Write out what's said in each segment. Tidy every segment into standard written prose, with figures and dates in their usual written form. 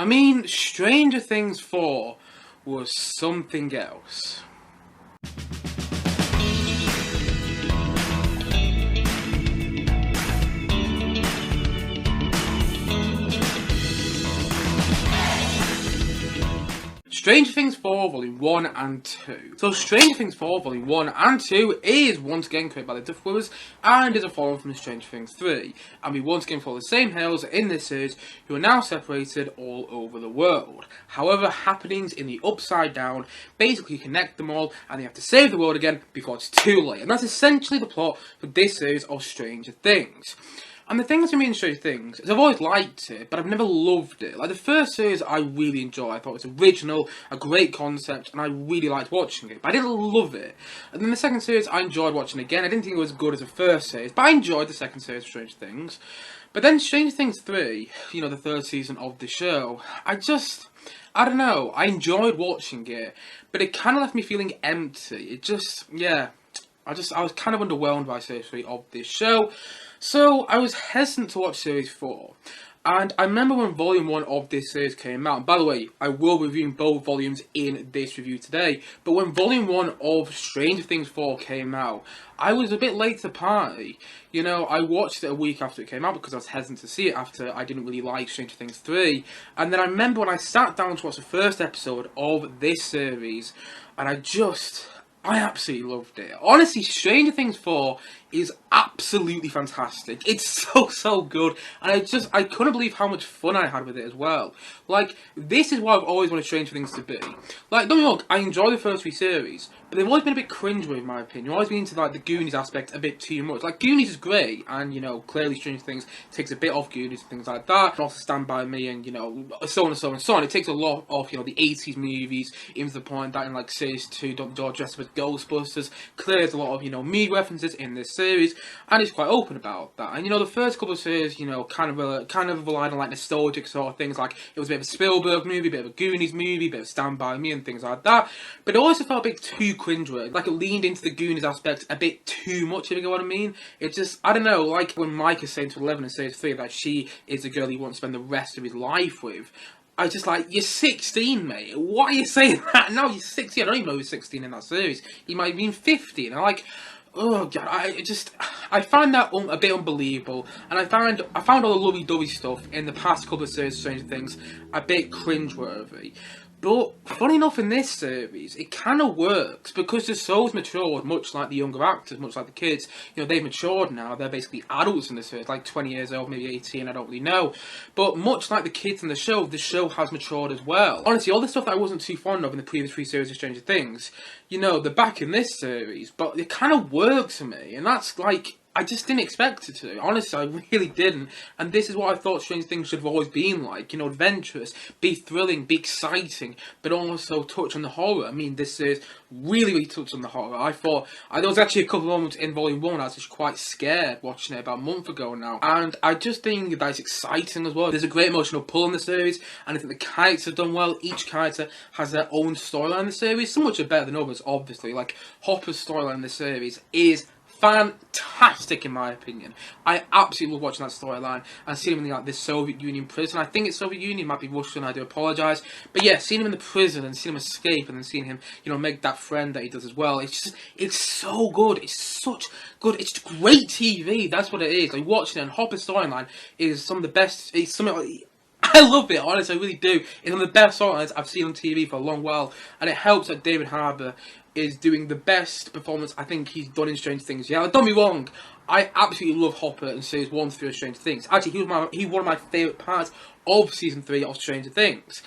I mean, Stranger Things 4 was something else. Stranger Things 4 Volume 1 and 2. So Stranger Things 4 Volume 1 and 2 is once again created by the Duffer Brothers and is a follow from Stranger Things 3. And we once again follow the same heroes in this series who are now separated all over the world. However, happenings in the Upside Down basically connect them all and they have to save the world again before it's too late. And that's essentially the plot for this series of Stranger Things. And the thing that's been in Stranger Things is I've always liked it, but I've never loved it. Like, the first series I really enjoyed. I thought it was original, a great concept, and I really liked watching it. But I didn't love it. And then the second series I enjoyed watching again. I didn't think it was as good as the first series, but I enjoyed the second series of Stranger Things. But then Stranger Things 3, you know, the third season of the show, I don't know, I enjoyed watching it, but it kind of left me feeling empty. It just, yeah, I was kind of underwhelmed by series 3 of this show. So, I was hesitant to watch Series 4, and I remember when Volume 1 of this series came out, and by the way, I will be reviewing both volumes in this review today, but when Volume 1 of Stranger Things 4 came out, I was a bit late to the party. You know, I watched it a week after it came out because I was hesitant to see it after I didn't really like Stranger Things 3, and then I remember when I sat down to watch the first episode of this series, and I absolutely loved it. Honestly, Stranger Things 4 is absolutely fantastic. It's so good. And I couldn't believe how much fun I had with it as well. Like, this is what I've always wanted Stranger Things to be. Like, don't get me wrong, I enjoy the first three series, but they've always been a bit cringeworthy in my opinion. I've always been into, like, the Goonies aspect a bit too much. Like, Goonies is great, and, you know, clearly Stranger Things takes a bit off Goonies and things like that. And also Stand By Me and, you know, so on and so on and so on. It takes a lot off, you know, the 80s movies, even to the point that in, like, Series 2, Dr. George dressed up as Ghostbusters. Clearly there's a lot of, you know, movie references in this series, and it's quite open about that. And, you know, the first couple of series, you know, kind of relied on, like, nostalgic sort of things, like, it was a bit of a Spielberg movie, a bit of a Goonies movie, a bit of Stand By Me and things like that. But it also felt a bit too cringeworthy. Like, it leaned into the Goonies aspect a bit too much, if you get what I mean. It just, I don't know, like when Mike is saying to Eleven in Series 3 that she is the girl he wants to spend the rest of his life with, I was just like, you're 16, mate. Why are you saying that? No, you're 16. I don't even know who's 16 in that series. He might have been 50. And I'm like, oh god, I find that a bit unbelievable, and I found all the lovey-dovey stuff in the past couple of series of Stranger Things a bit cringeworthy. But, funny enough, in this series, it kind of works, because the show's matured, much like the younger actors, much like the kids. You know, they've matured now, they're basically adults in the series, like 20 years old, maybe 18, I don't really know. But much like the kids in the show has matured as well. Honestly, all the stuff that I wasn't too fond of in the previous three series of Stranger Things, you know, they're back in this series, but it kind of works for me, and that's, like, I just didn't expect it to. Honestly, I really didn't. And this is what I thought Stranger Things should have always been like. You know, adventurous, be thrilling, be exciting, but also touch on the horror. I mean, this is really touched on the horror. I thought, there was actually a couple of moments in Volume 1 I was just quite scared watching it about a month ago now. And I just think that it's exciting as well. There's a great emotional pull in the series, and I think the characters have done well. Each character has their own storyline in the series. Some which are better than others, obviously. Like, Hopper's storyline in the series is fantastic in my opinion. I absolutely love watching that storyline and seeing him in like this Soviet Union prison. I think it's Soviet Union, it might be Russian, I do apologise. But yeah, seeing him in the prison and seeing him escape and then seeing him, you know, make that friend that he does as well. It's so good. It's such good. It's great TV. That's what it is. Like, watching it, and Hopper's storyline is some of the best. It's something like, I love it, honestly, I really do. It's one of the best storylines I've seen on TV for a long while, and it helps that David Harbour is doing the best performance I think he's done in Stranger Things. Yeah, don't be wrong, I absolutely love Hopper in Series 1 through Stranger Things. Actually, he was one of my favourite parts of Season 3 of Stranger Things.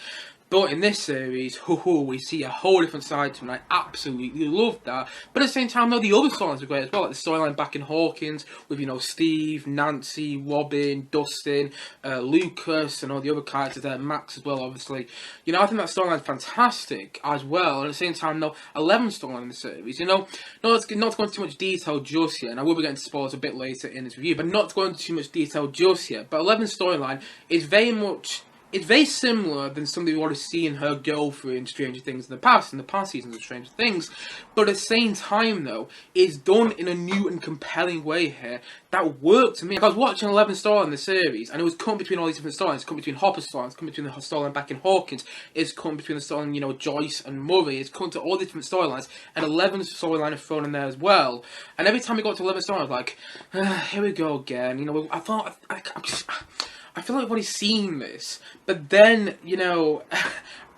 But in this series, we see a whole different side to him, and I absolutely love that. But at the same time, though, the other storylines are great as well. Like the storyline back in Hawkins with, you know, Steve, Nancy, Robin, Dustin, Lucas, and all the other characters there, Max as well, obviously. You know, I think that storyline's fantastic as well. And at the same time, though, 11's storyline in the series, you know, not to go into too much detail just yet, and I will be getting spoilers a bit later in this review, but not to go into too much detail just yet. But 11's storyline is very much it's very similar than something we've already seen her go through in Stranger Things in the past seasons of Stranger Things. But at the same time, though, it's done in a new and compelling way here that worked to me. Like, I was watching 11 storyline in the series, and it was cut between all these different storylines. It's cut between Hopper's storyline, it's cut between the storyline back in Hawkins, it's cut between the storyline, Joyce and Murray, it's cut to all these different storylines, and 11's storyline is thrown in there as well. And every time we got to 11 storyline, I was like, here we go again. I thought, I feel like everybody's seen this, but then,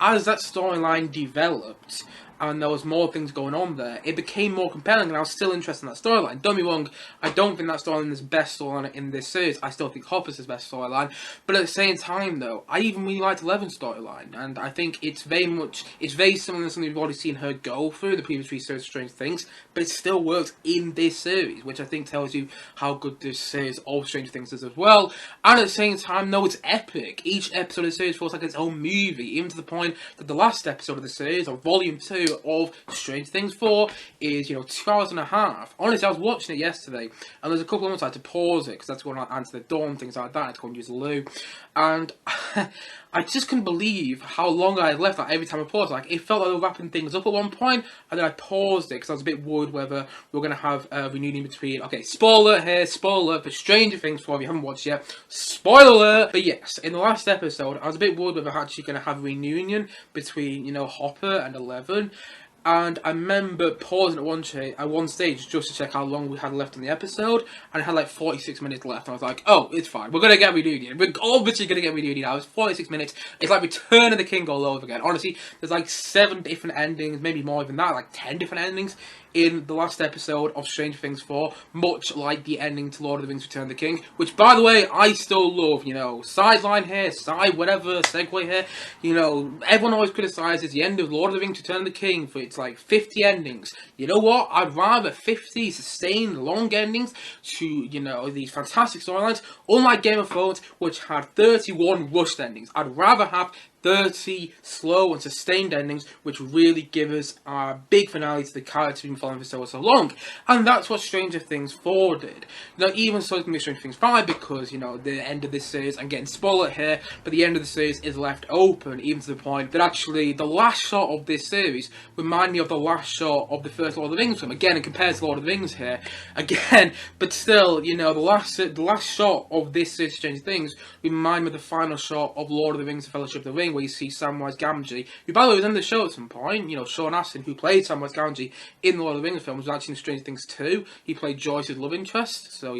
as that storyline developed, and there was more things going on there, it became more compelling, and I was still interested in that storyline. Don't be wrong, I don't think that storyline is the best storyline in this series. I still think Hopper's his best storyline, but at the same time, though, I even really liked Eleven's storyline, and I think it's very similar to something we've already seen her go through the previous 3 series of Strange Things, but it still works in this series, which I think tells you how good this series of Strange Things is as well. And at the same time, though, it's epic. Each episode of the series feels like its own movie, even to the point that the last episode of the series, or Volume 2, of Strange Things 4 is, 2 hours and a half. Honestly, I was watching it yesterday, and there's a couple of moments I had to pause it, because that's when I answer the door and things like that. I had to go and use the loo, and I just couldn't believe how long I had left. Like, every time I paused, it felt like they were wrapping things up at one point, and then I paused it, because I was a bit worried whether we were going to have a reunion between, spoiler here, spoiler for Stranger Things 4, if you haven't watched yet, spoiler alert! But yes, in the last episode, I was a bit worried whether we're actually going to have a reunion between, Hopper and 11, and I remember pausing at one stage just to check how long we had left in the episode, and it had like 46 minutes left, and I was like, oh, it's fine, we're going to get reunion. We're obviously going to get reunion now. It's 46 minutes. It's like Return of the King all over again. Honestly, there's like 7 different endings, maybe more than that, like 10 different endings in the last episode of Stranger Things 4, much like the ending to Lord of the Rings Return of the King, which, by the way, I still love, sideline here, segue here, everyone always criticises the end of Lord of the Rings Return of the King for its, 50 endings. You know what? I'd rather 50 sustained, long endings to, these fantastic storylines, unlike Game of Thrones, which had 31 rushed endings. I'd rather have 30 slow and sustained endings, which really give us a big finale to the characters we've been following for so long. And that's what Stranger Things 4 did. Even so, it's going to be Stranger Things 5, because, the end of this series, I'm getting spoiled here, but the end of the series is left open, even to the point that actually the last shot of this series remind me of the last shot of the first Lord of the Rings film. Again, it compares to Lord of the Rings here. Again, but still, the last shot of this series of Stranger Things remind me of the final shot of Lord of the Rings: The Fellowship of the Ring, where you see Samwise Gamgee, who, by the way, was in the show at some point. Sean Astin, who played Samwise Gamgee in the Lord of the Rings film, was actually in Stranger Things 2. He played Joyce's love interest, so,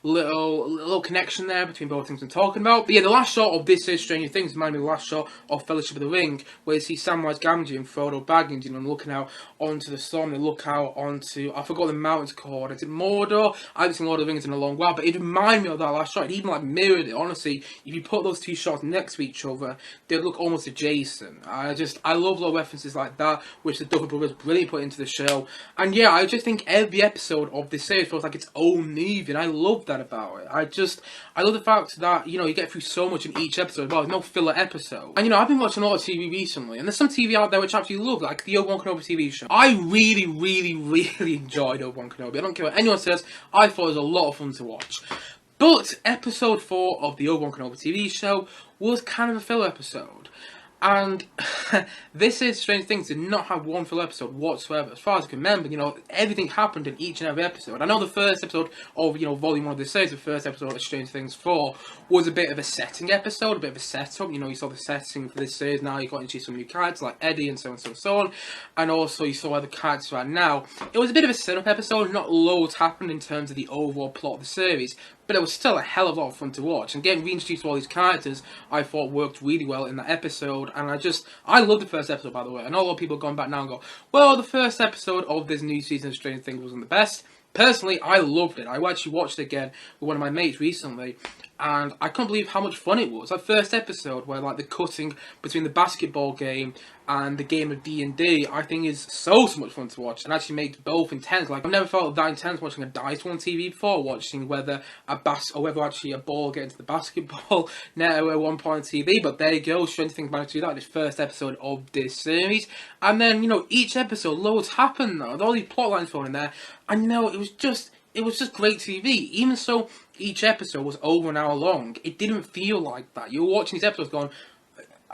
little connection there between both things I'm talking about. But yeah, the last shot of this is Stranger Things reminded me of the last shot of Fellowship of the Ring, where you see Samwise Gamgee and Frodo Baggins, looking out onto the storm. They look out onto, I forgot the mountain's called, is it Mordor? I haven't seen Lord of the Rings in a long while, but it reminded me of that last shot. It even, mirrored it. Honestly, if you put those 2 shots next to each other, they'd look almost adjacent. I love little references like that, which the Duffer Brothers really put into the show. And yeah, I just think every episode of this series feels like its own movie, and I love that about it. I love the fact that, you get through so much in each episode, well, there's no filler episode. And, I've been watching a lot of TV recently, and there's some TV out there which I actually love, like the Obi-Wan Kenobi TV show. I really, really, really enjoyed Obi-Wan Kenobi. I don't care what anyone says, I thought it was a lot of fun to watch. But episode 4 of the Vol.1 Vol.2 TV show was kind of a filler episode. And this is Strange Things did not have one full episode whatsoever. As far as I can remember, everything happened in each and every episode. I know the first episode of, Volume 1 of this series, the first episode of Strange Things 4, was a bit of a setting episode, a bit of a setup. You saw the setting for this series. Now you got into some new characters like Eddie and so on and so and so on. And also you saw where the characters are now. It was a bit of a setup episode. Not loads happened in terms of the overall plot of the series, but it was still a hell of a lot of fun to watch. And getting reintroduced to all these characters, I thought worked really well in that episode. And I love the first episode, by the way. I know a lot of people are going back now and go, well, the first episode of this new season of Stranger Things wasn't the best. Personally, I loved it. I actually watched it again with one of my mates recently, and I can't believe how much fun it was. That first episode where the cutting between the basketball game and the game of D&D, I think is so much fun to watch, and actually makes both intense. I've never felt that intense watching a dice on TV before, watching whether whether actually a ball get into the basketball net at one point on TV. But there you go, Stranger Things managed to do that in this first episode of this series. And then, each episode, loads happen though. All these plot lines thrown in there. And it was just great TV. Even so, each episode was over an hour long. It didn't feel like that. You were watching these episodes going,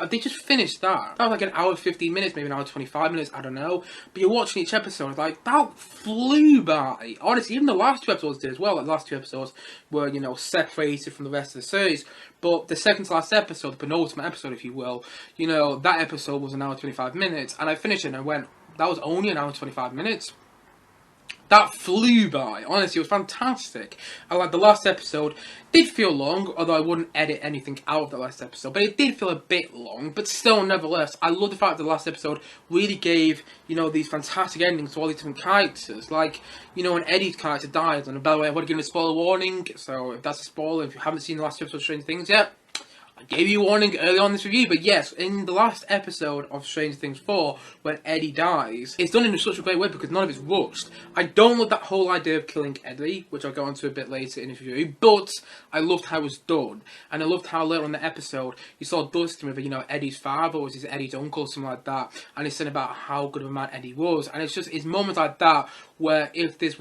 They just finished that. That was like an hour 15 minutes, maybe an hour 25 minutes, I don't know. But you're watching each episode, it's like, that flew by. Honestly, even the last 2 episodes did as well. Like, the last 2 episodes were, you know, separated from the rest of the series. But the second to last episode, the penultimate episode, if you will, you know, that episode was an hour 25 minutes. And I finished it and I went, that was only an hour 25 minutes? That flew by. Honestly, it was fantastic. I like the last episode. Did feel long, although I wouldn't edit anything out of the last episode. But it did feel a bit long. But still, nevertheless, I love the fact that the last episode really gave, you know, these fantastic endings to all these different characters. Like, you know, when Eddie's character dies. And by the way, I've already given a spoiler warning. So if that's a spoiler, if you haven't seen the last episode of Stranger Things yet, I gave you a warning early on in this review, but yes, in the last episode of Stranger Things 4, when Eddie dies, it's done in such a great way because none of it's rushed. I don't love that whole idea of killing Eddie, which I'll go into a bit later in the review, but I loved how it was done. And I loved how later on the episode, you saw Dustin with, you know, Eddie's father, or was it Eddie's uncle, something like that, and he's saying about how good of a man Eddie was. And it's moments like that where if this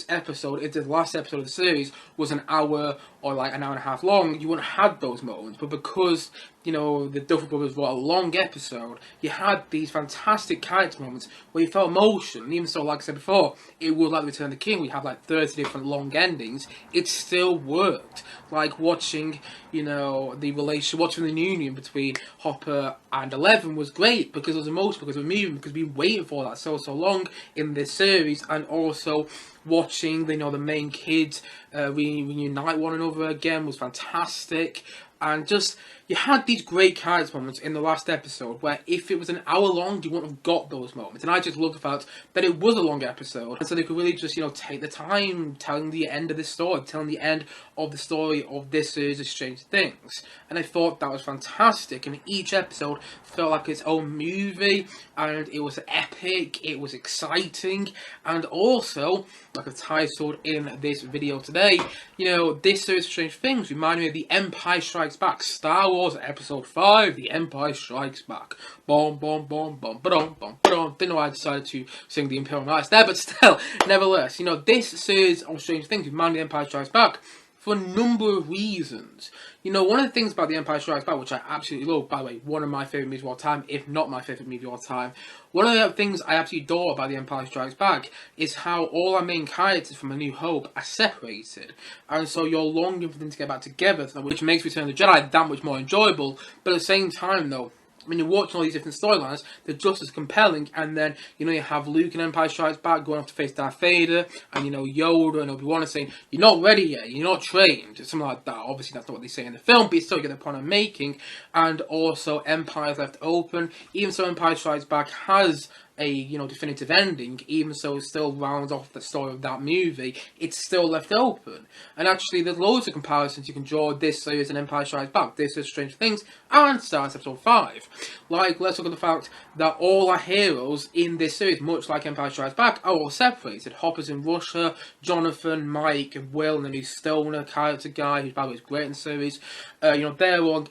episode, if the last episode of the series was an hour or like an hour and a half long, you wouldn't have had those moments. But because, you know, the Duffer Brothers wrote a long episode, you had these fantastic character moments where you felt emotion. And even so, like I said before, it was like Return of the King, we have like 30 different long endings. It still worked. Like watching, you know, the relationship, watching the union between Hopper and Eleven was great because it was emotional, because it was moving, because we've been waiting for that so long in this series. And also watching, you know, the main kids reunite one another again was fantastic. And just, you had these great character moments in the last episode where if it was an hour long, you wouldn't have got those moments. And I just loved the fact that it was a long episode. And so they could really just, you know, take the time telling the end of this story, telling the end of the story of this series of Strange Things. And I thought that was fantastic. And each episode felt like its own movie. And it was epic. It was exciting. And also, like I've titled in this video today, you know, this series of Strange Things reminded me of The Empire Strikes Back. Star Wars Episode 5, The Empire Strikes Back. Boom, boom, boom, boom, ba-dum, boom, ba-dum. Didn't know why I decided to sing the Imperial Knights there, but still, nevertheless, you know, this series of Strange Things reminded me of The Empire Strikes Back for a number of reasons. You know, one of the things about The Empire Strikes Back, which I absolutely love, by the way, one of my favourite movies of all time, if not my favourite movie of all time, one of the things I absolutely adore about The Empire Strikes Back is how all our main characters from A New Hope are separated. And so you're longing for them to get back together, which makes Return of the Jedi that much more enjoyable. But at the same time, though, when you're watching all these different storylines, they're just as compelling. And then, you know, you have Luke in Empire Strikes Back going off to face Darth Vader, and, you know, Yoda and Obi-Wan are saying, you're not ready yet, you're not trained, something like that. Obviously, that's not what they say in the film, but you still get the point I'm making. And also, Empire's left open. Even so, Empire Strikes Back has a, you know, definitive ending, even so it still rounds off the story of that movie, it's still left open. And actually, there's loads of comparisons you can draw this series and Empire Strikes Back, this is Stranger Things, and Star Wars Episode 5. Like, let's look at the fact that all our heroes in this series, much like Empire Strikes Back, are all separated. Hopper's in Russia, Jonathan, Mike, and Will, and the new Stoner character guy, who's by the way is great in the series. You know, they're all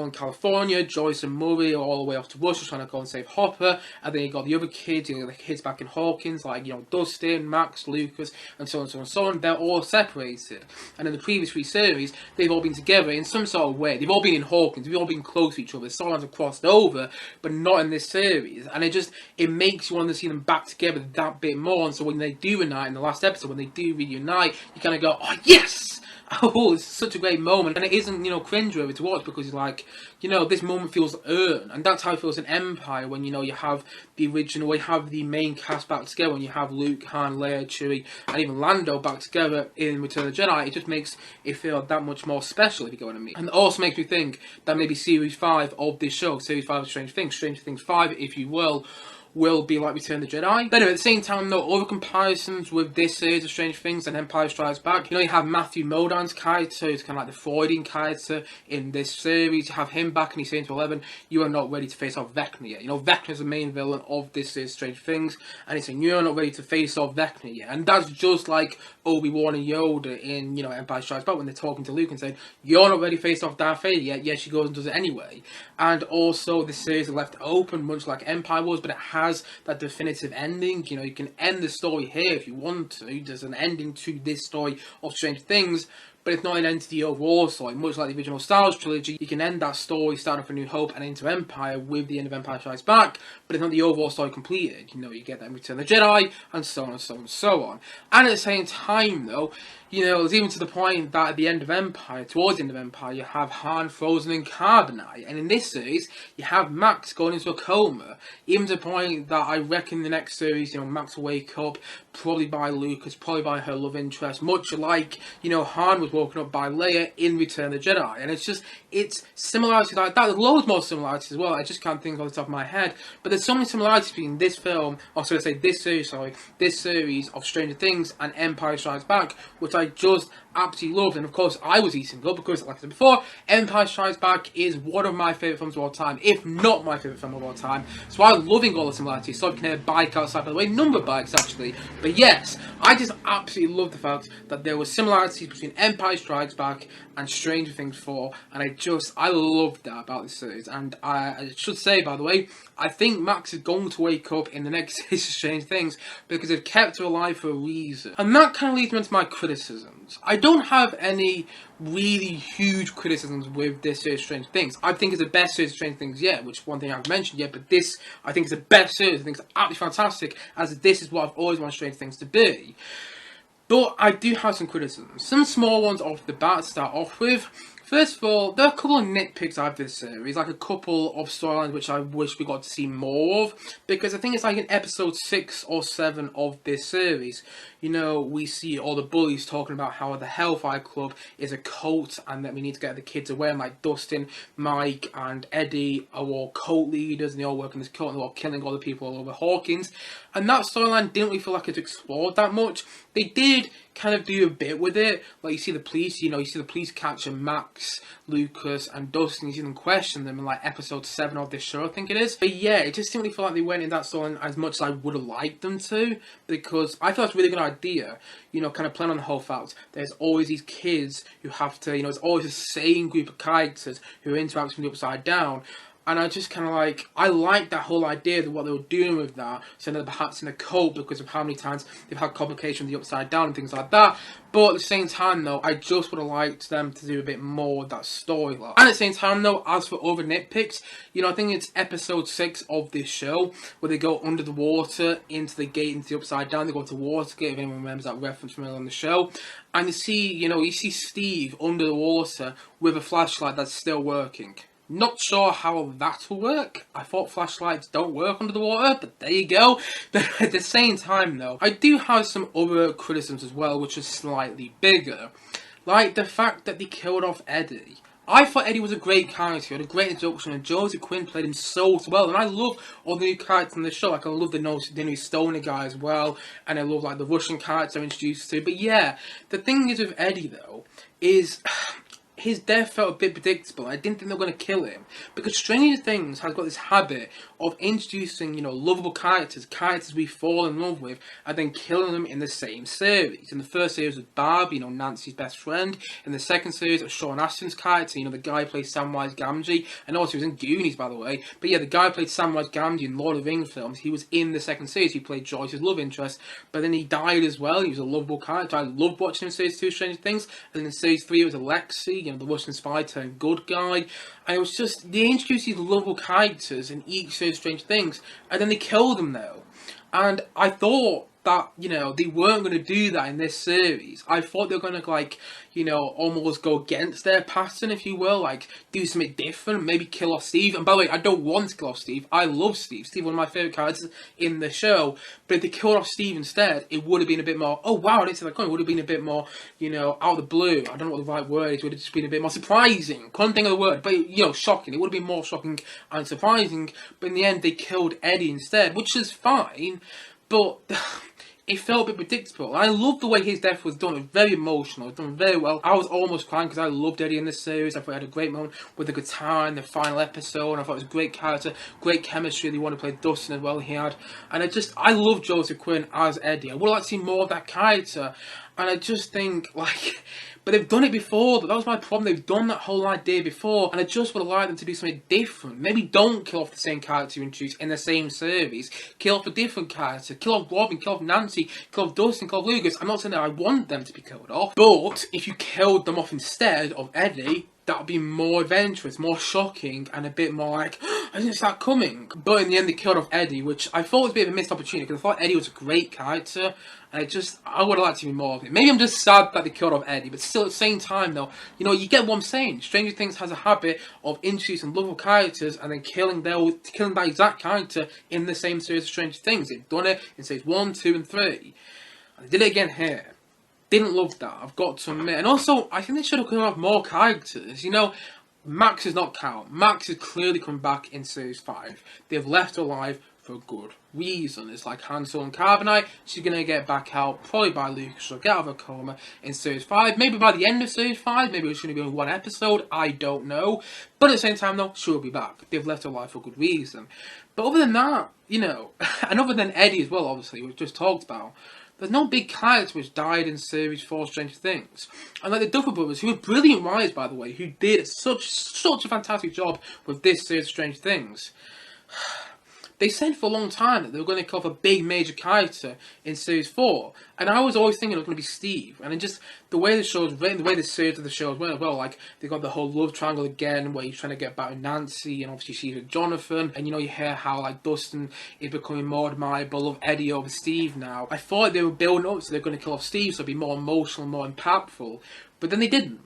in California. Joyce and Murray are all the way off to Russia trying to go and save Hopper. And then you got the other kids, you know, the kids back in Hawkins, like, you know, Dustin, Max, Lucas, and so on and so on and so on. They're all separated. And in the previous 3 series, they've all been together in some sort of way. They've all been in Hawkins. They've all been close to each other. Storylines have crossed over, but not in this series. And it makes you want to see them back together that bit more. And so when they do reunite in the last episode, when they do reunite, you kind of go, oh, yes! Oh, it's such a great moment. And it isn't, you know, cringeworthy to watch because it's like, you know, this moment feels earned. And that's how it feels in Empire when, you know, you have the original, you have the main cast back together, when you have Luke, Han, Leia, Chewie, and even Lando back together in Return of the Jedi. It just makes it feel that much more special, if you get what I mean. And it also makes me think that maybe Series 5 of this show, Series 5 of Stranger Things 5, if you will be like Return of the Jedi. But anyway, at the same time, though, other comparisons with this series of Strange Things and Empire Strikes Back. You know, you have Matthew Modine's character, who's kind of like the Freudian character in this series. You have him back and he's saying to Eleven, you are not ready to face off Vecna yet. You know, Vecna is the main villain of this series of Strange Things, and he's saying, you're not ready to face off Vecna yet. And that's just like Obi-Wan and Yoda in, you know, Empire Strikes Back when they're talking to Luke and saying, you're not ready to face off Darth Vader yet. Yes, she goes and does it anyway. And also, this series is left open, much like Empire was, but it has that definitive ending. You know, you can end the story here if you want to. There's an ending to this story of Strange Things, but it's not an end to the overall story. Much like the original Star Wars trilogy, you can end that story, start off A New Hope and into Empire with the end of Empire Strikes Back, but it's not the overall story completed. You know, you get that in Return of the Jedi, and so on and so on and so on. And at the same time, though, you know, it's even to the point that at the end of Empire, towards the end of Empire, you have Han frozen in carbonite, and in this series, you have Max going into a coma, even to the point that I reckon the next series, you know, Max will wake up, probably by Lucas, probably by her love interest, much like, you know, Han was woken up by Leia in Return of the Jedi, and it's similarities like that. There's loads more similarities as well, I just can't think off the top of my head, but there's so many similarities between this film, or should I say this series of Stranger Things and Empire Strikes Back, which I just absolutely loved. And of course I was eating up because, like I said before, Empire Strikes Back is one of my favourite films of all time, if not my favourite film of all time, so I'm loving all the similarities. So I can hear a bike outside, by the way, number of bikes actually, but yes, I just absolutely love the fact that there were similarities between Empire Strikes Back and Stranger Things 4, and I loved that about this series. And I should say, by the way, I think Max is going to wake up in the next series of Stranger Things because they've kept her alive for a reason. And that kind of leads me into my criticisms. I don't have any really huge criticisms with this series of Stranger Things. I think it's the best series of Stranger Things yet, which is one thing I haven't mentioned yet, but this, I think, is the best series. I think it's absolutely fantastic, as this is what I've always wanted Stranger Things to be. But I do have some criticisms. Some small ones off the bat to start off with. First of all, there are a couple of nitpicks I have this series, like a couple of storylines which I wish we got to see more of, because I think it's like in episode 6 or 7 of this series, you know, we see all the bullies talking about how the Hellfire Club is a cult and that we need to get the kids away, and like Dustin, Mike and Eddie are all cult leaders and they all work in this cult and they're all killing all the people all over Hawkins, and that storyline didn't really feel like it's explored that much. They did kind of do a bit with it, like you see the police, you know, you see the police capture Max, Lucas and Dustin, you see them question them in like episode 7 of this show, I think it is. But yeah, it just didn't really feel like they went in that storyline as much as I would have liked them to, because I thought it's a really good idea, you know, kind of playing on the whole fact there's always these kids who have to, you know, it's always the same group of characters who interact from the upside down. And I just kind of like, I like that whole idea of what they were doing with that, saying that perhaps in a cult because of how many times they've had complications with the upside down and things like that. But at the same time though, I just would have liked them to do a bit more with that storyline. And at the same time though, as for other nitpicks, you know, I think it's episode 6 of this show where they go under the water into the gate into the upside down. They go to Watergate, if anyone remembers that reference from earlier on the show. And you see Steve under the water with a flashlight that's still working. Not sure how that will work. I thought flashlights don't work under the water, but there you go. But at the same time though, I do have some other criticisms as well, which are slightly bigger. Like the fact that they killed off Eddie. I thought Eddie was a great character, he had a great introduction, and Josie Quinn played him so well, and I love all the new characters in the show. Like I love the new Stoner guy as well, and I love like the Russian character I'm introduced to. But yeah, the thing is with Eddie though, is his death felt a bit predictable. I didn't think they were going to kill him, because Stranger Things has got this habit of introducing, you know, lovable characters we fall in love with, and then killing them in the same series. In the first series was Barb, you know, Nancy's best friend. In the second series it was Sean Astin's character, you know, the guy who played Samwise Gamgee, and also he was in Goonies, by the way. But yeah, the guy who played Samwise Gamgee in Lord of the Rings films, he was in the second series. He played Joyce's love interest, but then he died as well. He was a lovable character. I loved watching him in series 2 Stranger Things, and then in series 3 it was Alexei, you know, the Russian spy turned good guy. And it was just, they introduced these lovable characters in each series of Stranger Things, and then they killed them though. And I thought that, you know, they weren't going to do that in this series. I thought they were going to, like, you know, almost go against their pattern, if you will, like, do something different, maybe kill off Steve. And by the way, I don't want to kill off Steve. I love Steve. Steve, one of my favourite characters in the show. But if they killed off Steve instead, it would have been a bit more, oh wow, I didn't see that coming. It would have been a bit more, you know, out of the blue. I don't know what the right word is. It would have just been a bit more surprising. Couldn't think of the word, but, you know, shocking. It would have been more shocking and surprising. But in the end, they killed Eddie instead, which is fine. But it felt a bit predictable. I loved the way his death was done. It was very emotional. It was done very well. I was almost crying because I loved Eddie in this series. I thought he had a great moment with the guitar in the final episode. I thought it was a great character, great chemistry. They wanted to play Dustin as well. He had, and I loved Joseph Quinn as Eddie. I would like to see more of that character. And I just think, like, but they've done it before. That was my problem. They've done that whole idea before, and I just would have liked them to do something different. Maybe don't kill off the same character you introduced in the same series. Kill off a different character. Kill off Robin, kill off Nancy, kill off Dustin, kill off Lucas. I'm not saying that I want them to be killed off, but if you killed them off instead of Eddie, that would be more adventurous, more shocking, and a bit more like, I didn't see that coming. But in the end, they killed off Eddie, which I thought was a bit of a missed opportunity, because I thought Eddie was a great character, and I would have liked to see more of it. Maybe I'm just sad that they killed off Eddie, but still at the same time, though, you know, you get what I'm saying. Stranger Things has a habit of introducing lovable characters and then killing that exact character in the same series of Stranger Things. They've done it in series 1, 2, and 3. And they did it again here. Didn't love that, I've got to admit. And also, I think they should have come up with more characters. You know, Max is not count. Max is clearly come back in Series 5. They've left her alive for a good reason. It's like Hansel and Carbonite. She's going to get back out, probably by Lucas. She'll get out of her coma in Series 5. Maybe by the end of Series 5. Maybe it's going to be in one episode. I don't know. But at the same time, though, she'll be back. They've left her alive for a good reason. But other than that, you know, and other than Eddie as well, obviously, we've just talked about, there's no big character which died in Series 4 Stranger Things. And like the Duffer Brothers, who were brilliant writers, by the way, who did such a fantastic job with this series of Stranger Things. They said for a long time that they were going to kill off a big major character in Series 4. And I was always thinking it was going to be Steve. And it just, the way the show was written, the way the series of the show went as well, like, they got the whole love triangle again, where he's trying to get back with Nancy, and obviously she's with Jonathan. And, you know, you hear how, like, Dustin is becoming more admirable of Eddie over Steve now. I thought they were building up so they're going to kill off Steve, so it'd be more emotional, more impactful. But then they didn't.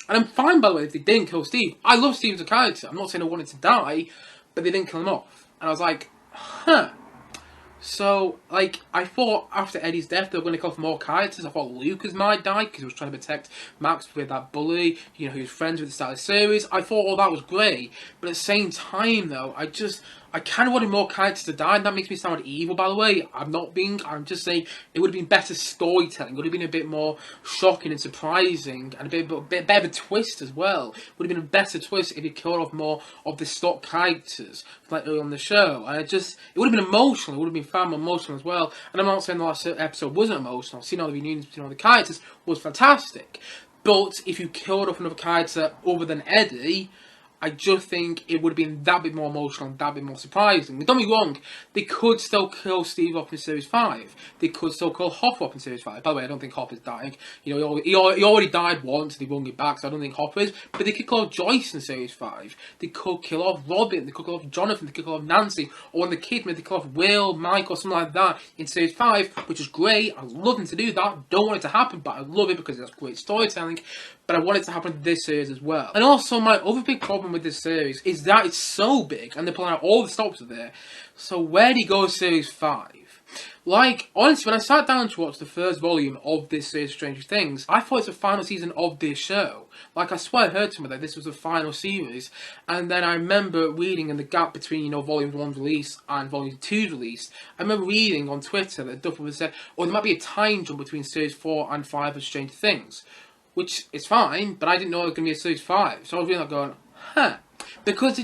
And I'm fine, by the way, if they didn't kill Steve. I love Steve as a character. I'm not saying I wanted to die, but they didn't kill him off. And I was like, huh. So, like, I thought after Eddie's death they were going to kill off more characters. I thought Lucas might die because he was trying to protect Max with that bully, you know, who was friends with the start of the series. I thought all that was great. But at the same time, though, I kind of wanted more characters to die, and that makes me sound evil, by the way. I'm just saying it would have been better storytelling. It would have been a bit more shocking and surprising, and a bit better of a twist as well. It would have been a better twist if you killed off more of the stock characters, like early on the show. And it would have been emotional. It would have been far more emotional as well. And I'm not saying the last episode wasn't emotional. Seeing all the reunions between all the characters was fantastic. But if you killed off another character other than Eddie, I just think it would have been that bit more emotional and that bit more surprising. Don't get me wrong, they could still kill Steve off in Series 5. They could still kill Hopper off in Series 5. By the way, I don't think Hopper's dying. You know, he already died once and they won't get back, so I don't think Hopper is. But they could kill off Joyce in Series 5. They could kill off Robin. They could kill off Jonathan. They could kill off Nancy. Or one of the kids, maybe they kill off Will, Mike, or something like that in Series 5, which is great. I love them to do that. Don't want it to happen, but I love it because that's great storytelling. But I want it to happen in this series as well. And also, my other big problem with this series is that it's so big, and they're pulling out all the stops are there. So where do you go with Series 5? Like, honestly, when I sat down to watch the first volume of this series, Stranger Things, I thought it's the final season of this show. Like, I swear I heard somewhere that this was the final series. And then I remember reading in the gap between, you know, Volume 1's release and Volume 2's release, I remember reading on Twitter that Duffer was said, oh, there might be a time jump between Series 4 and 5 of Stranger Things. Which is fine, but I didn't know it was going to be a Series 5. So I was really like going, huh. Because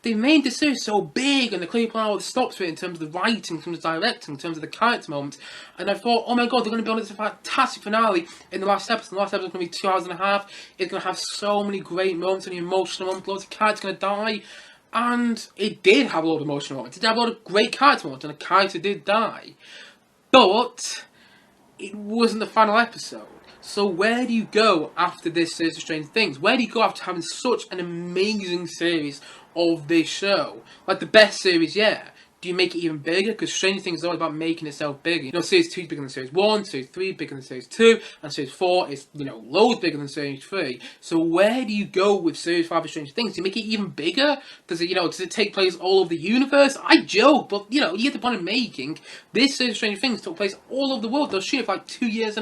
they made the series so big, and they're clearly putting all the stops for it in terms of the writing, in terms of directing, in terms of the character moments. And I thought, oh my god, they're going to build this fantastic finale in the last episode. The last episode is going to be 2 hours and a half. It's going to have so many great moments, and emotional moments, loads of characters going to die. And it did have a lot of emotional moments. It did have a lot of great character moments, and a character did die. But it wasn't the final episode. So where do you go after this series of Stranger Things? Where do you go after having such an amazing series of this show? Like the best series, yeah. Do you make it even bigger? Because Stranger Things is all about making itself bigger. You know, Series 2 is bigger than Series 1, Series 3 bigger than Series 2, and Series 4 is, you know, loads bigger than Series 3. So where do you go with Series 5 of Stranger Things? Do you make it even bigger? Does it take place all over the universe? I joke, but, you know, you get the point of making. This series of Stranger Things took place all over the world. They'll shoot it for like 2.5 years.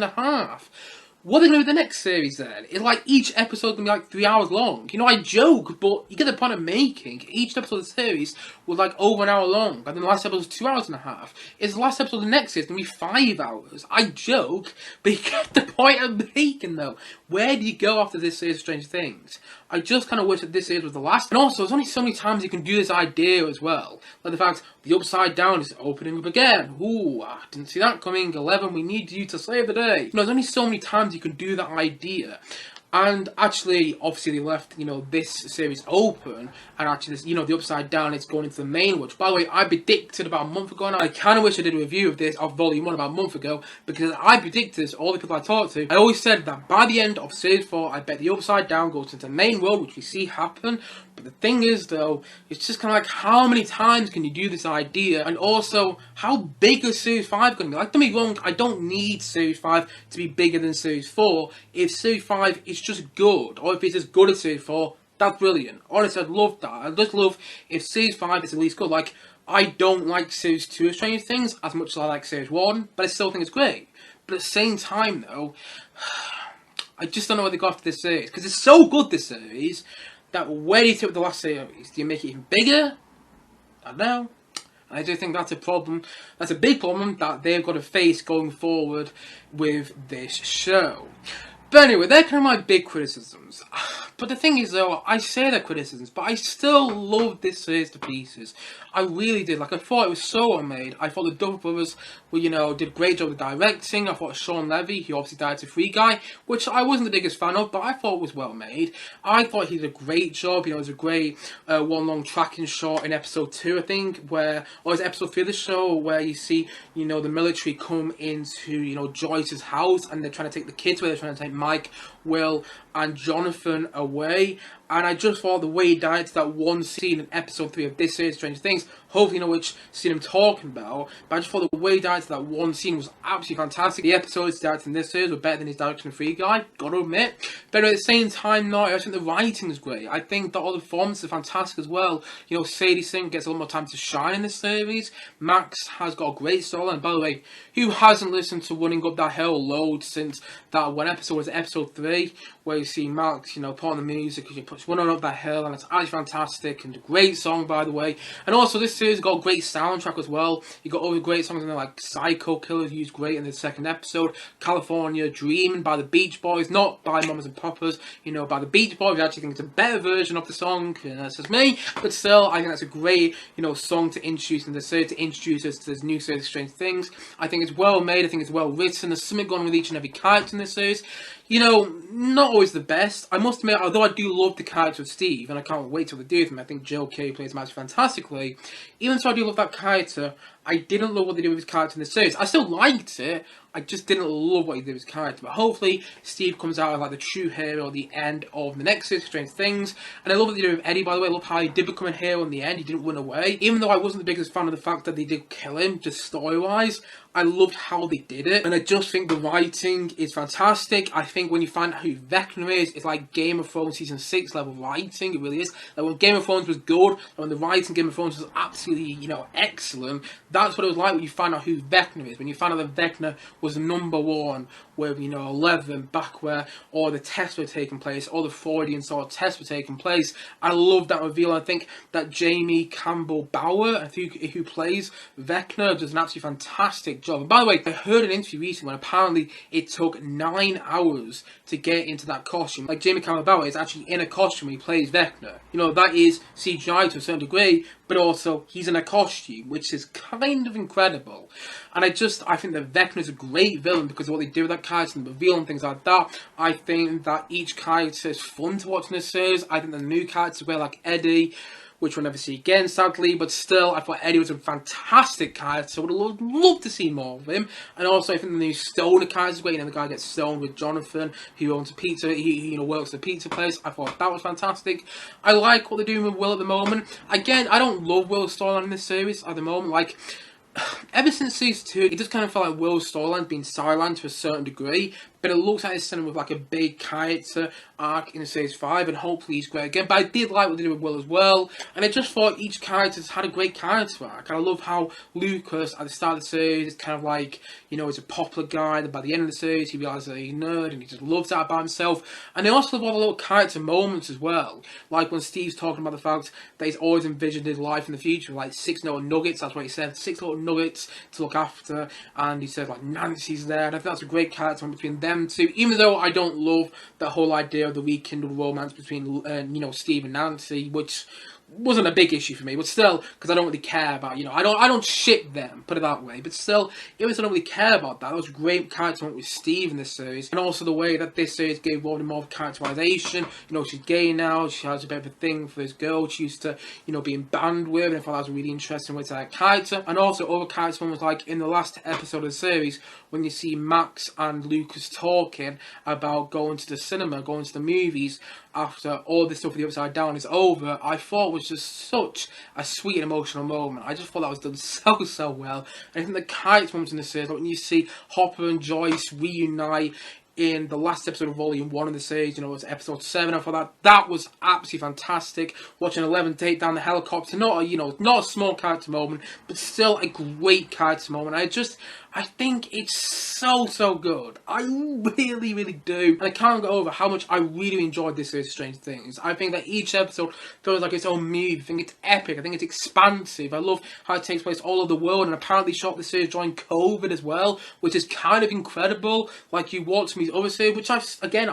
What are they going to do with the next series then? It's like each episode going to be like 3 hours long. You know, I joke, but you get the point I'm making. Each episode of the series was like over an hour long, and then the last episode was 2 hours and a half. It's the last episode of the next series going to be 5 hours. I joke, but you get the point I'm making though. Where do you go after this series of Strange Things? I just kind of wish that this series was the last. And also, there's only so many times you can do this idea as well. Like the fact the Upside Down is opening up again. Ooh, I didn't see that coming. 11, we need you to save the day. You know, there's only so many times you can do that idea. And actually, obviously, they left, you know, this series open, and actually, this, you know, the Upside Down is going into the main, which, by the way, I predicted about a month ago, and I kind of wish I did a review of this, of Vol.1 about a month ago, because I predicted this, all the people I talked to, I always said that by the end of Series 4, I bet the Upside Down goes into the main world, which we see happen. But the thing is, though, it's just kind of like, how many times can you do this idea? And also, how big is Series 5 going to be? Like, don't be wrong, I don't need Series 5 to be bigger than Series 4. If Series 5 is just good, or if it's as good as Series 4, that's brilliant. Honestly, I'd love that. I'd just love if Series 5 is at least good. Like, I don't like Series 2 of Stranger Things as much as I like Series 1, but I still think it's great. But at the same time, though, I just don't know where they go after this series. Because it's so good, this series, that where do you take the last series? Do you make it even bigger? I don't know. I do think that's a problem. That's a big problem that they've got to face going forward with this show. But anyway, they're kind of my big criticisms. But the thing is, though, I say they're criticisms, but I still love this series to pieces. I really did. Like, I thought it was so well made. I thought the Duffer Brothers were, you know, did a great job with directing. I thought Sean Levy, he obviously directed Free Guy, which I wasn't the biggest fan of, but I thought was well made. I thought he did a great job. You know, it was a great one long tracking shot in episode 2, I think, where, or it's episode 3 of the show, where you see, you know, the military come into, you know, Joyce's house, and they're trying to take the kids away. They're trying to take Mike, Will, and Jonathan away. And I just thought the way he directed that one scene in episode 3 of this series, Stranger Things, hopefully you know which scene I'm talking about, but I just thought the way he directed that one scene was absolutely fantastic. The episodes he directed in this series were better than his direction of Free Guy, gotta admit. But at the same time, no, I think the writing is great. I think that all the performances are fantastic as well. You know, Sadie Sink gets a lot more time to shine in this series. Max has got a great solo, and by the way, who hasn't listened to Running Up That Hill loads since that one episode was episode 3, where you see Max, you know, put on the music, he puts Running Up That Hill, and it's actually fantastic, and a great song, by the way. And also, this series got a great soundtrack as well. You got other great songs in there, like Psycho Killers used great in the second episode, California Dreamin' by the Beach Boys, not by Mamas and Papas, you know, by the Beach Boys. I actually think it's a better version of the song, and that's just me, but still, I think that's a great, you know, song to introduce in the series, to introduce us to this new series of Strange Things. I think it's well made, I think it's well written, there's something going on with each and every character in this series. You know, not always the best. I must admit, although I do love the character of Steve, and I can't wait till they do with him, I think Jill Kay plays him actually fantastically. Even though I do love that character, I didn't love what they did with his character in the series. I still liked it, I just didn't love what he did with his character. But hopefully, Steve comes out as like the true hero at the end of the next series, Strange Things. And I love what they did with Eddie, by the way. I love how he did become a hero in the end. He didn't run away. Even though I wasn't the biggest fan of the fact that they did kill him, just story-wise, I loved how they did it. And I just think the writing is fantastic. I think when you find out who Vecna is, it's like Game of Thrones Season 6 level writing. It really is. Like when Game of Thrones was good, and when the writing Game of Thrones was absolutely, you know, excellent, that's what it was like when you find out who Vecna is. When you find out that Vecna was number 1 with, you know, 11, back where all the tests were taking place, all the Freudian sort of tests were taking place. I love that reveal. I think that Jamie Campbell Bower, I think, who plays Vecna, does an absolutely fantastic job. And by the way, I heard an interview recently when apparently it took 9 hours to get into that costume. Like Jamie Campbell Bower is actually in a costume when he plays Vecna. You know, that is CGI to a certain degree, but also he's in a costume, which is kind of incredible. And I think that Vecna is a great villain because of what they do with that character and the reveal and things like that. I think that each character is fun to watch in this series. I think the new characters are great, like Eddie, which we'll never see again, sadly, but still, I thought Eddie was a fantastic character. I would have loved to see more of him. And also, I think the new Stoner character is great. You know, the guy gets stoned with Jonathan, who owns a pizza, he you know, works at a pizza place. I thought that was fantastic. I like what they're doing with Will at the moment. Again, I don't love Will's storyline in this series at the moment. Like, ever since Season 2, it just kind of felt like Will's storyline's been sidelined to a certain degree. but it looks like it's sending with like a big character arc in series 5, and hopefully he's great again. But I did like what they did with Will as well, and I just thought each character's had a great character arc. And I love how Lucas at the start of the series is kind of like, you know, he's a popular guy, but by the end of the series he realises that he's a nerd and he just loves that about himself. And I also love all the little character moments as well, like when Steve's talking about the fact that he's always envisioned his life in the future, like 6 little nuggets, that's what he said, 6 little nuggets to look after, and he said like Nancy's there, and I think that's a great character between them two, even though I don't love the whole idea of the rekindled romance between, you know, Steve and Nancy, which wasn't a big issue for me, but still, because I don't really care about, you know, I don't ship them, put it that way, but still, even if I don't really care about that, was a great character moment with Steve in this series, and also the way that this series gave Robin more characterization. You know, she's gay now, she has a bit of a thing for this girl she used to, you know, be in band with, and I thought that was a really interesting way to that character. And also other character moments, like in the last episode of the series, when you see Max and Lucas talking about going to the cinema, going to the movies, after all this stuff with the Upside Down is over, I thought was just such a sweet and emotional moment. I just thought that was done so well. And I think the character moments in the series, like when you see Hopper and Joyce reunite in the last episode of Volume 1 of the series, you know, it was episode 7, I thought that was absolutely fantastic. Watching Eleven take down the helicopter, not a small character moment, but still a great character moment. I think it's so good. I really do. And I can't go over how much I really enjoyed this series of Strange Things. I think that each episode feels like its own movie. I think it's epic. I think it's expansive. I love how it takes place all over the world, and apparently shot the series during COVID as well, which is kind of incredible. Like, you watch some of these other series, which I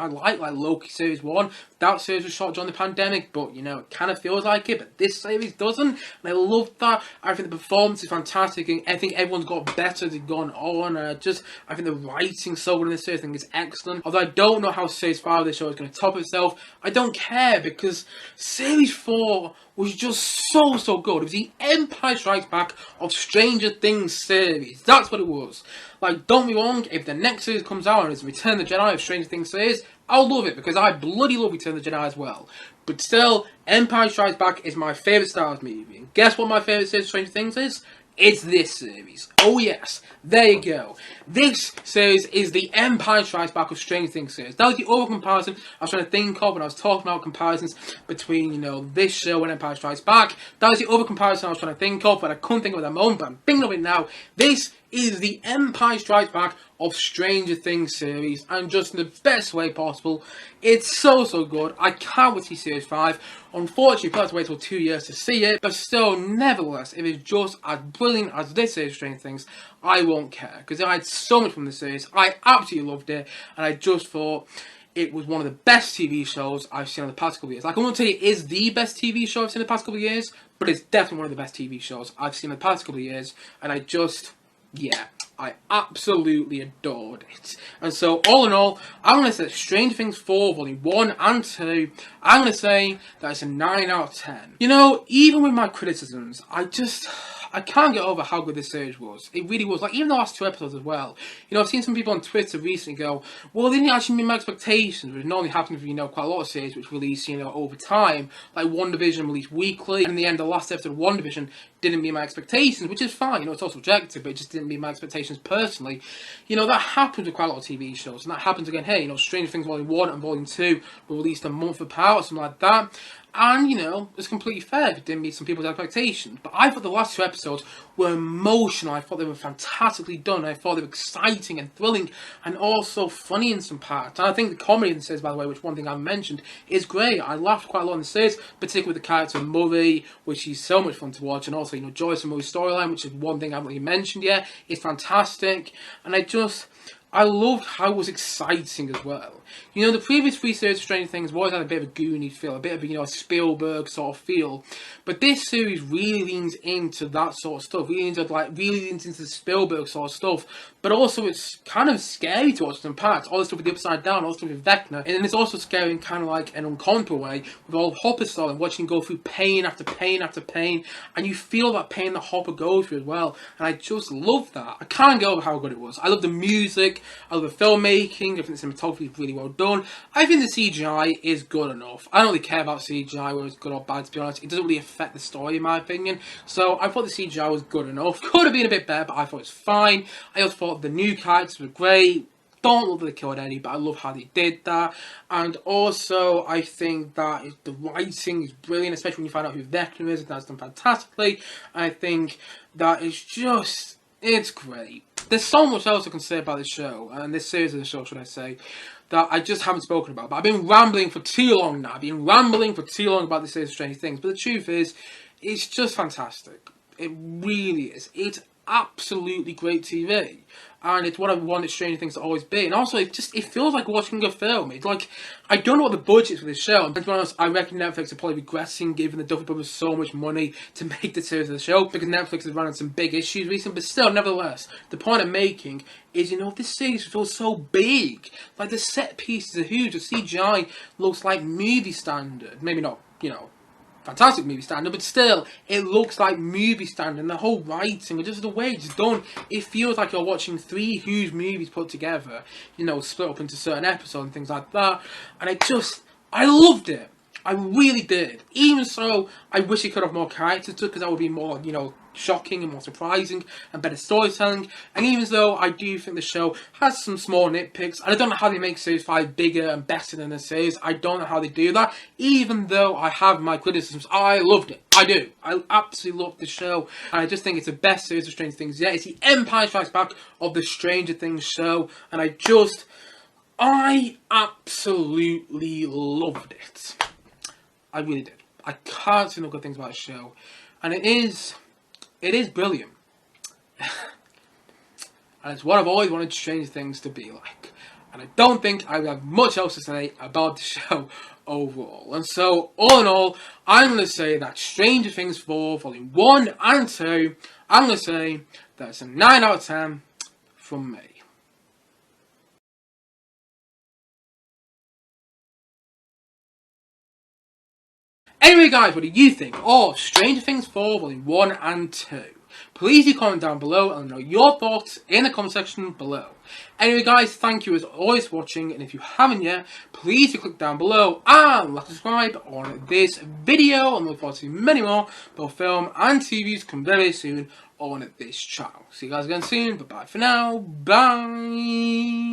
like Loki Series 1. That series was shot during the pandemic, but, you know, it kind of feels like it, but this series doesn't, and I love that. I think the performance is fantastic, and I think everyone's got better as it's gone on. I think the writing's so good in this series. I think it's excellent. Although I don't know how Series 5 of this show is going to top itself, I don't care, because Series 4 was just so good. It was the Empire Strikes Back of Stranger Things series. That's what it was. Like, don't be wrong, if the next series comes out and it's Return of the Jedi of Stranger Things series, I'll love it, because I bloody love Return of the Jedi as well. But still, Empire Strikes Back is my favourite Star Wars movie. And guess what my favourite series of Stranger Things is? It's this series. Oh yes, there you go. This series is the Empire Strikes Back of Stranger Things series. That was the other comparison I was trying to think of when I was talking about comparisons between, you know, this show and Empire Strikes Back. That was the other comparison I was trying to think of, but I couldn't think of it at the moment, but I'm thinking of it now. This is the Empire Strikes Back of Stranger Things series, and just in the best way possible. It's so good. I can't wait to see Series 5. Unfortunately, we'll have to wait till 2 years to see it, but still, nevertheless, if it's just as brilliant as this series of Stranger Things, I won't care, because I had so much from the series. I absolutely loved it, and I just thought it was one of the best TV shows I've seen in the past couple of years. Like, I won't tell you it is the best TV show I've seen in the past couple of years, but it's definitely one of the best TV shows I've seen in the past couple of years, and I absolutely adored it. And so, all in all, I'm going to say Stranger Things 4, Volume 1 and 2, I'm going to say that it's a 9 out of 10. You know, even with my criticisms, I can't get over how good this series was. It really was. Like, even the last 2 episodes as well. You know, I've seen some people on Twitter recently go, well, they didn't actually meet my expectations, which normally happens with, you know, quite a lot of series which release, you know, over time. Like, WandaVision released weekly, and in the end, the last episode of WandaVision didn't meet my expectations, which is fine. You know, it's all subjective, but it just didn't meet my expectations personally. You know, that happens with quite a lot of TV shows, and that happens again here. You know, Stranger Things Volume 1 and Volume 2 were released a month apart, or something like that. And, you know, it's completely fair if it didn't meet some people's expectations. But I thought the last 2 episodes were emotional. I thought they were fantastically done. I thought they were exciting and thrilling and also funny in some parts. And I think the comedy in the series, by the way, which one thing I mentioned, is great. I laughed quite a lot in the series, particularly with the character Murray, which is so much fun to watch. And also, you know, Joyce and Murray's storyline, which is one thing I haven't really mentioned yet, is fantastic. And I loved how it was exciting as well. You know, the previous 3 series of Stranger Things always had a bit of a Goonies feel, a bit of a, you know, a Spielberg sort of feel. But this series really leans into that sort of stuff. Really leans into the Spielberg sort of stuff. But also, it's kind of scary to watch some parts. All the stuff with the Upside Down, all the stuff with Vecna. And it's also scary in kind of like an uncomfortable way, with all Hopper style and watching him go through pain after pain after pain. And you feel that pain that Hopper goes through as well. And I just love that. I can't get over how good it was. I love the music. I love the filmmaking. I think the cinematography is really well done. I think the CGI is good enough. I don't really care about CGI, whether it's good or bad, to be honest. It doesn't really affect the story, in my opinion. So I thought the CGI was good enough. Could have been a bit better, but I thought it was fine. I also thought the new characters were great. don't love that they killed Eddie, but I love how they did that. And also, I think that the writing is brilliant, especially when you find out who Vecna is, and that's done fantastically. I think that it's great. There's so much else I can say about this show, and this series of the show, should I say, that I just haven't spoken about. But I've been rambling for too long now. I've been rambling for too long about this series of Stranger Things. But the truth is, it's just fantastic. It really is. It's absolutely great TV. And it's what I wanted Stranger Things to always be. And also, it feels like watching a film. It's like, I don't know what the budget is for this show. And to be honest, I reckon Netflix are probably regretting giving the Duffer Brothers so much money to make the series of the show, because Netflix has run into some big issues recently. But still, nevertheless, the point I'm making is, this series feels so big. Like, the set pieces are huge. The CGI looks like movie standard. Maybe not, fantastic movie standard, but still, it looks like movie standard, and the whole writing, just the way it's done, it feels like you're watching 3 huge movies put together, split up into certain episodes and things like that, and I loved it. I really did. Even so, I wish it could have more characters, because that would be more, shocking and more surprising and better storytelling. And even though I do think the show has some small nitpicks, and I don't know how they make Series 5 bigger and better than the series. I don't know how they do that. Even though I have my criticisms, I loved it. I do. I absolutely loved the show. And I just think it's the best series of Stranger Things yet. It's the Empire Strikes Back of the Stranger Things show. And I absolutely loved it. I really did. I can't say no good things about the show. And it is brilliant. And it's what I've always wanted Stranger Things to be like. And I don't think I have much else to say about the show overall. And so, all in all, I'm going to say that Stranger Things 4, Volume 1 and 2, I'm going to say that it's a 9 out of 10 from me. Anyway guys, what do you think of Stranger Things 4 Volume 1 and 2? Please do comment down below and let me know your thoughts in the comment section below. Anyway guys, thank you as always for watching, and if you haven't yet, please do click down below and like subscribe on this video, and look forward to many more both film and TVs come very soon on this channel. See you guys again soon, bye bye for now, bye!